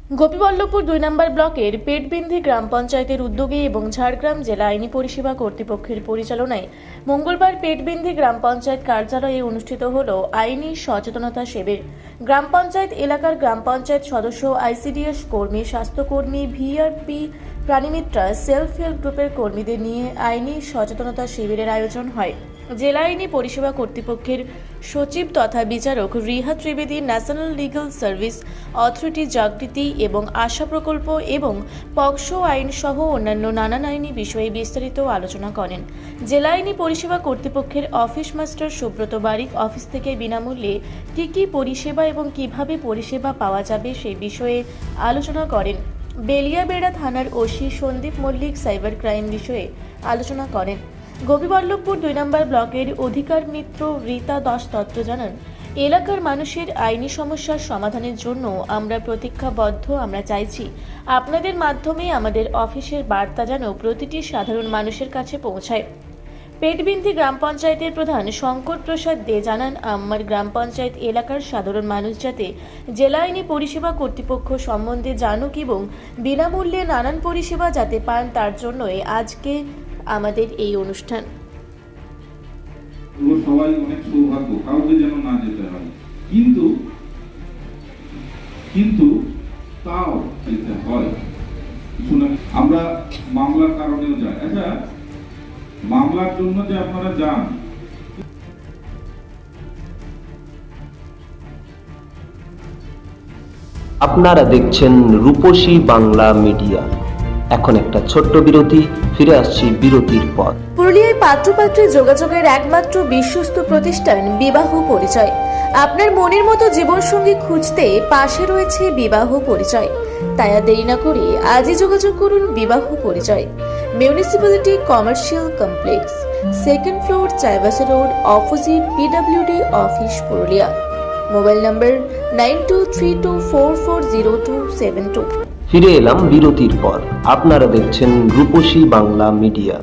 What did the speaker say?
গোপীবল্লভপুর ২ নম্বর ব্লকের পেটবিন্ধি গ্রাম পঞ্চায়েতের উদ্যোগে এবং ঝাড়গ্রাম জেলা আইনি পরিষেবা কর্তৃপক্ষের পরিচালনায় মঙ্গলবার পেটবিন্ধি গ্রাম পঞ্চায়েত কার্যালয়ে অনুষ্ঠিত হল আইনি সচেতনতা শিবির। গ্রাম পঞ্চায়েত এলাকার গ্রাম পঞ্চায়েত সদস্য, আইসিডিএস কর্মী, স্বাস্থ্যকর্মী, ভিআরপি, প্রাণীমিত্রা, সেলফ হেল্প গ্রুপের কর্মীদের নিয়ে আইনি সচেতনতা শিবিরের আয়োজন হয়। জেলা আইনি পরিষেবা কর্তৃপক্ষের সচিব তথা বিচারক Riha Trivedi, national legal service authority, Jagriti এবং আশা প্রকল্প এবং পক্সো আইন সহ অন্যান্য নানান আইনি বিষয়ে বিস্তারিত আলোচনা করেন। জেলা আইনি পরিষেবা কর্তৃপক্ষের অফিস মাস্টার সুব্রত বারিক অফিস থেকে বিনামূল্যে কী পরিষেবা এবং কিভাবে পরিষেবা পাওয়া যাবে সেই বিষয়ে আলোচনা করেন। বেলিয়াবেড়া থানার OC Sandip Mallik cyber crime বিষয়ে আলোচনা করেন। গোপীবল্লভপুর ২ নম্বর ব্লকের অধিকার মিত্র রীতা দাস দত্ত জানান, এলাকার মানুষের আইনি সমস্যার সমাধানের জন্য আমরা প্রতীক্ষাবদ্ধ। আমরা চাইছি আপনাদের মাধ্যমে আমাদের অফিসের বার্তা যেন প্রতিটি সাধারণ মানুষের কাছে পৌঁছায়। পেটবিন্ধি গ্রাম পঞ্চায়েতের প্রধান শঙ্কর প্রসাদ দে জানান, আমার গ্রাম পঞ্চায়েত এলাকার সাধারণ মানুষ যাতে জেলা আইনি পরিষেবা কর্তৃপক্ষ সম্বন্ধে জানুক এবং বিনামূল্যে নানান পরিষেবা যাতে পান, তার জন্যই আজকে আমাদের এই অনুষ্ঠান। সবাই অনেক সৌভাগ্য, কাউকে যেন না যেতে হয়, কিন্তু তাও যেতে হয়। শুনে আমরা মামলার কারণেও যাই। আচ্ছা, মামলার জন্য যে আপনারা যান, আপনারা দেখছেন রূপসী বাংলা মিডিয়া। এখন একটা ছোট্ট বিরতি, ফিরে আসছি বিরতির পর। পুরুলিয়ায় পাত্রপাত্রী যোগাযোগের একমাত্র বিশ্বস্ত প্রতিষ্ঠান বিবাহ পরিচয়। আপনার মনের মতো জীবনসঙ্গী খুঁজতে পাশে রয়েছে বিবাহ পরিচয়। তাই আর দেরি না করে আজই যোগাযোগ করুন বিবাহ পরিচয়। Municipality commercial complex, 2nd floor, Chaibasa road, opposite PWD office, Purulia. Mobile নম্বর 9232440272। ফিরে এলাম বিরতির পর। আপনারা দেখছেন রূপসী বাংলা মিডিয়া।